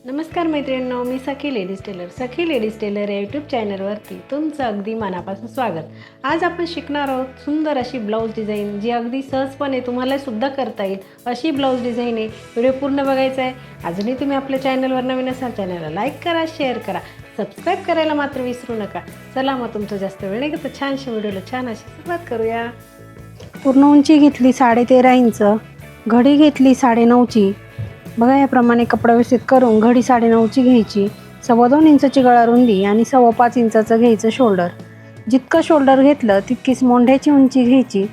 नमस्कार मैत्रिणींनो, मी सखी ladies tailor. सखी ladies tailor या यूट्यूब चॅनलवरती तुमचं अगदी मनापासून स्वागत. आज आपण शिकणार आहोत सुंदर अशी ब्लाऊज डिझाईन, जी अगदी सहजपणे तुम्हाला सुद्धा करता येईल अशी ब्लाऊज डिझाईन आहे. व्हिडिओ पूर्ण बघायचा आहे. अजूनही तुम्ही आपल्या चॅनलवर नवीन असाल, चॅनलला लाईक करा, शेअर करा, सबस्क्राईब करायला मात्र विसरू नका. चला मग तुमचं जास्त वेळ नाही घेता छानशा व्हिडिओला छान अशी सुरुवात करूया. पूर्ण उंची घेतली 13.5 इंच, घडी घेतली 9.5ची. बघा याप्रमाणे कपडा व्यवस्थित करून घडी 9.5ची घ्यायची. 2.25 इंचाची गळा रुंदी आणि 5.25 इंचाचं घ्यायचं शोल्डर. जितकं शोल्डर घेतलं तितकीच मोंढ्याची उंची घ्यायची.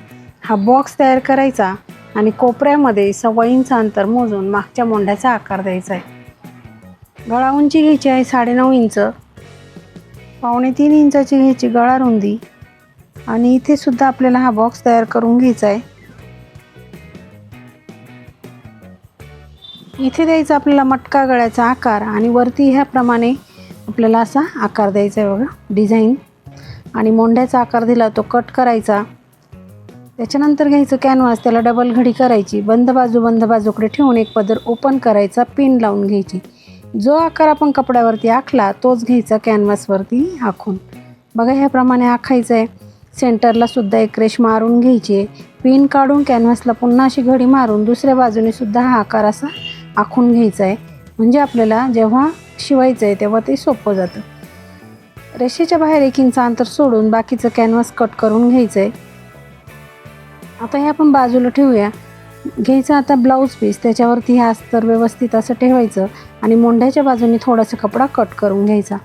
हा बॉक्स तयार करायचा आणि कोपऱ्यामध्ये 1.25 इंच अंतर मोजून मागच्या मोंढ्याचा आकार द्यायचा आहे. गळा उंची घ्यायची आहे 9.5 इंच. 2.25 इंचाची घ्यायची गळा रुंदी आणि इथे सुद्धा आपल्याला हा बॉक्स तयार करून घ्यायचा आहे. इथे द्यायचा आपल्याला मटका गळ्याचा आकार आणि वरती ह्याप्रमाणे आपल्याला असा आकार द्यायचा आहे. बघा डिझाईन आणि मोंढ्याचा आकार दिला तो कट करायचा. त्याच्यानंतर घ्यायचं कॅनव्हास, त्याला डबल घडी करायची. बंद बाजूकडे ठेवून एक पदर ओपन करायचा, पिन लावून घ्यायची. जो आकार आपण कपड्यावरती आखला तोच घ्यायचा कॅनव्हासवरती आखून. बघा ह्याप्रमाणे आखायचं आहे. सेंटरला सुद्धा एक रेष मारून घ्यायची. पिन काढून कॅनव्हासला पुन्हा अशी घडी मारून दुसऱ्या बाजूने सुद्धा हा आकार असा आखून घ्यायचा आहे. म्हणजे आपल्याला जेव्हा शिवायचं आहे तेव्हा ते सोपं जातं. रेषेच्या बाहेर 1 इंच अंतर सोडून बाकीचं कॅनव्हास कट करून घ्यायचं आहे. आता हे आपण बाजूला ठेवूया. घ्यायचं आता ब्लाऊज पीस, त्याच्यावरती हे अस्तर व्यवस्थित असं ठेवायचं आणि मोंढ्याच्या बाजूने थोडासा कपडा कट करून घ्यायचा.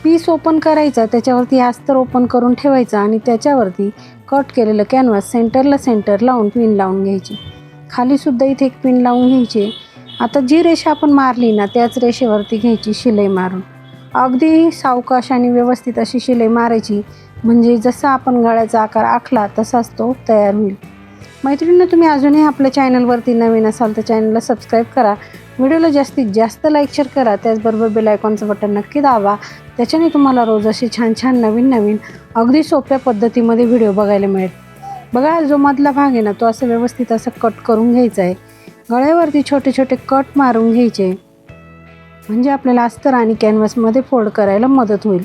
पीस ओपन करायचा, त्याच्यावरती अस्तर ओपन करून ठेवायचा आणि त्याच्यावरती कट केलेलं कॅनव्हास सेंटर लावून पिन लावून घ्यायची. खालीसुद्धा इथे एक पिन लावून घ्यायची. आता जी रेषा आपण मारली ना त्याच रेषेवरती घ्यायची शिलाई मारून. अगदी सावकाश आणि व्यवस्थित अशी शिलाई मारायची, म्हणजे जसा आपण गळ्याचा आकार आखला तसाच तो तयार होईल. मैत्रिणींनो, तुम्ही अजूनही आपल्या चॅनलवरती नवीन असाल तर चॅनलला सबस्क्राईब करा. व्हिडिओला जास्तीत जास्त लाईक शेअर करा. त्याचबरोबर बेल आयकॉनचं बटन नक्की दाबा. त्याच्याने तुम्हाला रोज असे छान छान नवीन अगदी सोप्या पद्धतीमध्ये व्हिडिओ बघायला मिळेल. बघा जो मधला भाग आहे ना तो असं व्यवस्थित असं कट करून घ्यायचा आहे. गळ्यावरती छोटे छोटे कट मारून घ्यायचे, म्हणजे आपल्याला अस्तर आणि कॅनव्हासमध्ये फोल्ड करायला मदत होईल.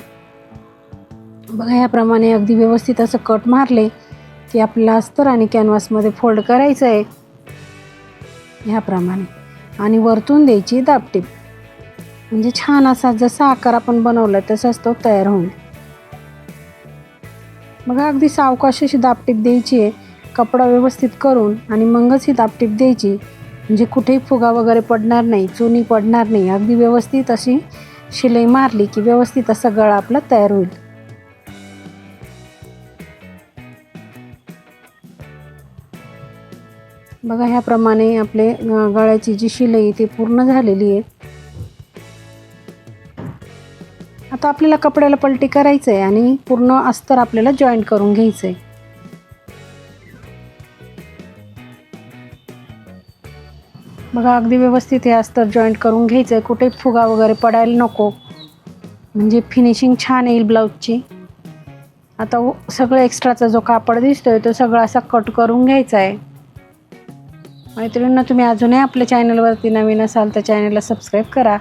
बघा याप्रमाणे अगदी व्यवस्थित असं कट मारले की आपल्याला अस्तर आणि कॅनव्हासमध्ये फोल्ड करायचं आहे ह्याप्रमाणे. आणि वरतून द्यायची दाबटीप, म्हणजे छान असा जसा आकार आपण बनवला तसाच तो तयार होईल. बघा अगदी सावकाश अशी दाबटीप द्यायची आहे. कपडा व्यवस्थित करून आणि मगच ही दाबटीप द्यायची, म्हणजे कुठेही फुगा वगैरे पडणार नाही, चुनी पडणार नाही. अगदी व्यवस्थित अशी शिलाई मारली की व्यवस्थित असा गळा आपला तयार होईल. बघा ह्याप्रमाणे आपले गळ्याची जी शिलाई ती पूर्ण झालेली आहे. आता आपल्याला कपड्याला पलटी करायचं आहे आणि पूर्ण अस्तर आपल्याला जॉईंट करून घ्यायचं आहे. बघा अगदी व्यवस्थित हे अस्तर जॉईंट करून घ्यायचं आहे. कुठे फुगा वगैरे पडायला नको, म्हणजे फिनिशिंग छान येईल ब्लाऊजची. आता सगळं एक्स्ट्राचा जो कापड दिसतोय तो सगळा असा कट करून घ्यायचा आहे. मैत्रिणींना, तुम्ही अजूनही आपल्या चॅनलवरती नवीन असाल तर चॅनलला सबस्क्राईब करा.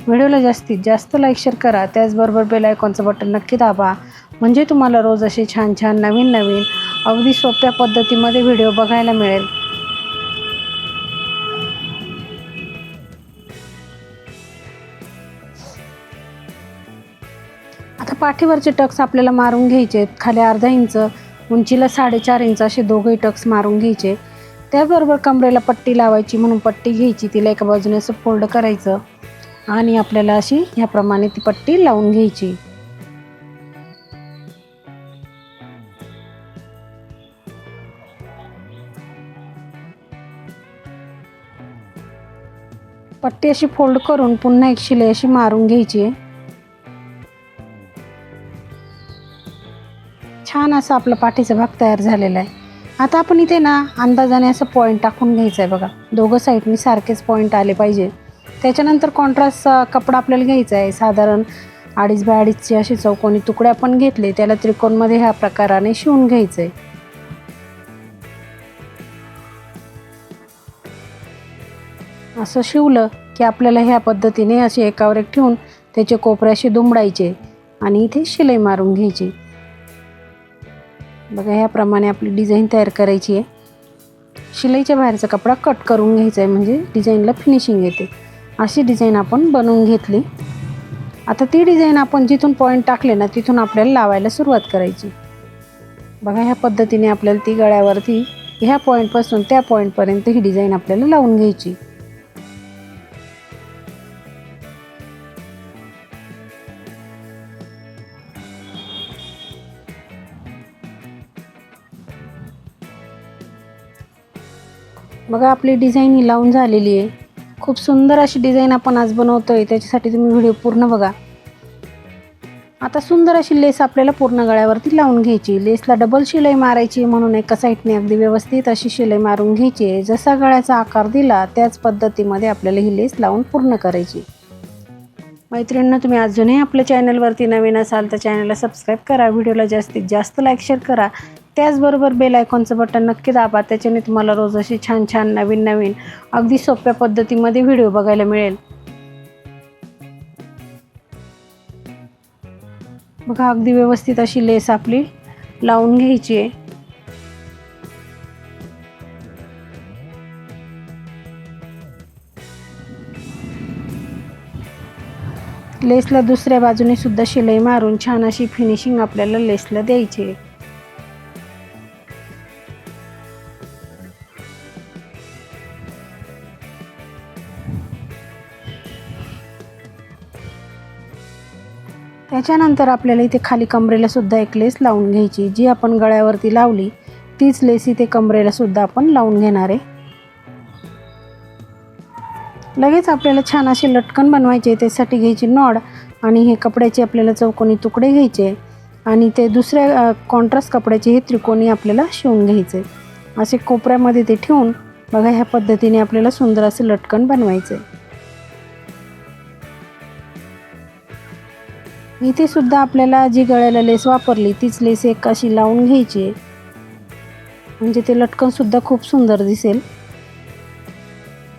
व्हिडिओला जास्तीत जास्त लाईक शेअर करा. त्याचबरोबर बेल आयकॉनचं बटन नक्की दाबा, म्हणजे तुम्हाला रोज असे छान छान नवीन अगदी सोप्या पद्धतीमध्ये व्हिडिओ बघायला मिळेल. आता पाठीवरचे टक्स आपल्याला मारून घ्यायचे आहेत. खाली अर्धा इंच, उंचीला 4.5 इंच असे दोघंही टक्स मारून घ्यायचे. त्याबरोबर कमरेला पट्टी लावायची, म्हणून पट्टी घ्यायची. तिला एका बाजूने असं फोल्ड करायचं आणि आपल्याला अशी ह्याप्रमाणे ती पट्टी लावून घ्यायची. पट्टी अशी फोल्ड करून पुन्हा एक शिलाई अशी मारून घ्यायची. छान असा आपला पाठीचा भाग तयार झालेला आहे. आता आपण इथे ना अंदाजाने असं पॉईंट टाकून घ्यायचं आहे. बघा दोघं साईडनी सारखेच पॉईंट आले पाहिजे. त्याच्यानंतर कॉन्ट्रास्ट कपडा आपल्याला घ्यायचा आहे. साधारण 2.5 बाय 2.5चे असे चौकोनी तुकडे आपण घेतले, त्याला त्रिकोणमध्ये ह्या प्रकाराने शिवून घ्यायचं आहे. असं शिवलं की आपल्याला ह्या पद्धतीने असे एकावर एक ठेवून त्याचे कोपरे असे दुमडायचे आणि इथे शिलाई मारून घ्यायची. बघा ह्याप्रमाणे आपली डिझाईन तयार करायची आहे. शिलाईच्या बाहेरचा कपडा कट करून घ्यायचा आहे म्हणजे डिझाईनला फिनिशिंग येते. अशी डिझाईन आपण बनवून घेतली. आता ती डिझाईन आपण जिथून पॉईंट टाकले ना तिथून आपल्याला लावायला सुरुवात करायची. बघा ह्या पद्धतीने आपल्याला ती गळ्यावरती ह्या पॉईंटपासून त्या पॉईंटपर्यंत ही डिझाईन आपल्याला लावून घ्यायची. बघा आपली डिझाईन ही लावून झालेली आहे. खूप सुंदर अशी डिझाईन आपण आज बनवतोय, त्याच्यासाठी तुम्ही व्हिडिओ पूर्ण बघा. आता सुंदर अशी लेस आपल्याला पूर्ण गळ्यावरती लावून घ्यायची. लेसला डबल शिलाई मारायची म्हणून एका साईडने अगदी व्यवस्थित अशी शिलाई मारून घ्यायची आहे. जसा गळ्याचा आकार दिला त्याच पद्धतीमध्ये आपल्याला ही लेस लावून पूर्ण करायची. मैत्रिणींनो, तुम्ही अजूनही आपल्या चॅनलवरती नवीन असाल तर चॅनलला सबस्क्राईब करा, व्हिडिओला जास्तीत जास्त लाईक शेअर करा. त्याचबरोबर बेल आयकॉनचं बटन नक्की दाबा. त्याच्याने तुम्हाला रोज अशी छान छान नवीन नवीन अगदी सोप्या पद्धतीमध्ये व्हिडिओ बघायला मिळेल. बघा अगदी व्यवस्थित अशी लेस आपली लावून घ्यायची आहे. लेसला दुसऱ्या बाजूने सुद्धा शिलाई मारून छान अशी फिनिशिंग आपल्याला लेसला द्यायची आहे. त्याच्यानंतर आपल्याला इथे खाली कमरेला सुद्धा एक लेस लावून घ्यायची. जी आपण गळ्यावरती लावली तीच लेस इथे कमरेला सुद्धा आपण लावून घेणार आहे. लगेच आपल्याला छान असे लटकन बनवायचे. त्यासाठी घ्यायची नॉड आणि हे कपड्याचे आपल्याला चौकोनी तुकडे घ्यायचे आणि ते दुसऱ्या कॉन्ट्रास्ट कपड्याचे हे त्रिकोणी आपल्याला शिवून घ्यायचे. असे कोपऱ्यामध्ये ते ठेवून बघा ह्या पद्धतीने आपल्याला सुंदर असे लटकन बनवायचे. इथे सुद्धा आपल्याला जी गळ्याला लेस वापरली तीच लेस एक अशी लावून घ्यायची म्हणजे ते लटकन सुद्धा खूप सुंदर दिसेल.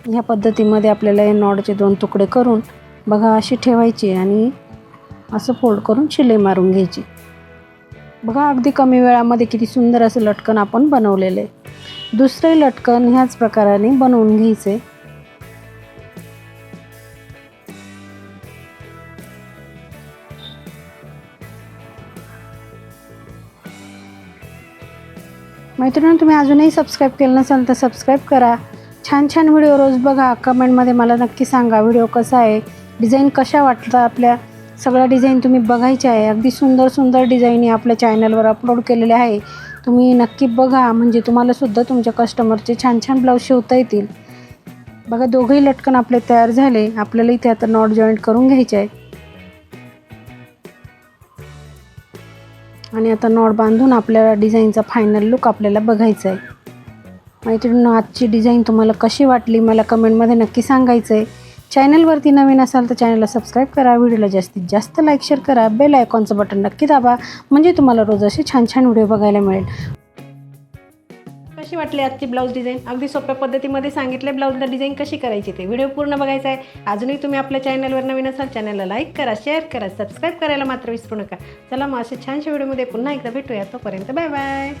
ह्या पद्धतीमध्ये आपल्याला हे नॉडचे 2 तुकडे करून बघा असे ठेवायचे आणि असं फोल्ड करून शिलाई मारून घ्यायची. बघा अगदी कमी वेळामध्ये किती सुंदर असं लटकन आपण बनवलेलं आहे. दुसरे लटकन ह्याच प्रकाराने बनवून घ्यायचे. मैत्रिणींनो, तुम्ही अजूनही सबस्क्राईब केलं नसाल तर सबस्क्राईब करा. छान छान व्हिडिओ रोज बघा. कमेंटमध्ये मला नक्की सांगा व्हिडिओ कसा आहे, डिझाईन कशा वाटतात. आपल्या सगळ्या डिझाईन तुम्ही बघायच्या आहे. अगदी सुंदर सुंदर डिझाईन आपल्या चॅनलवर अपलोड केलेले आहे. तुम्ही नक्की बघा म्हणजे तुम्हालासुद्धा तुमच्या कस्टमरचे छान छान ब्लाऊज शिवता येतील. बघा दोघंही लटकन आपले तयार झाले. आपल्याला इथे आता नॉट जॉईंट करून घ्यायचे आहे आणि आता नॉट बांधून आपल्याला डिझाईनचा फायनल लुक आपल्याला बघायचा आहे. मैत्रिणींनो, आजची डिझाईन तुम्हाला कशी वाटली मला कमेंटमध्ये नक्की सांगायचं आहे. चॅनलवरती नवीन असाल तर चॅनलला सबस्क्राईब करा, व्हिडिओला जास्तीत जास्त लाईक शेअर करा, बेल आयकॉनचं बटन नक्की दाबा म्हणजे तुम्हाला रोज असे छान छान व्हिडिओ बघायला मिळेल. कशी वाटली आजची ब्लाऊज डिझाईन? अगदी सोप्या पद्धतीमध्ये सांगितले ब्लाऊजला डिझाईन कशी करायची ते. व्हिडिओ पूर्ण बघायचा आहे. अजूनही तुम्ही आपल्या चॅनलवर नवीन असाल चॅनलला लाईक करा, शेअर करा, सबस्क्राईब करायला मात्र विसरू नका. चला मग अशा छानशा व्हिडिओमध्ये पुन्हा एकदा भेटूया. तोपर्यंत बाय बाय.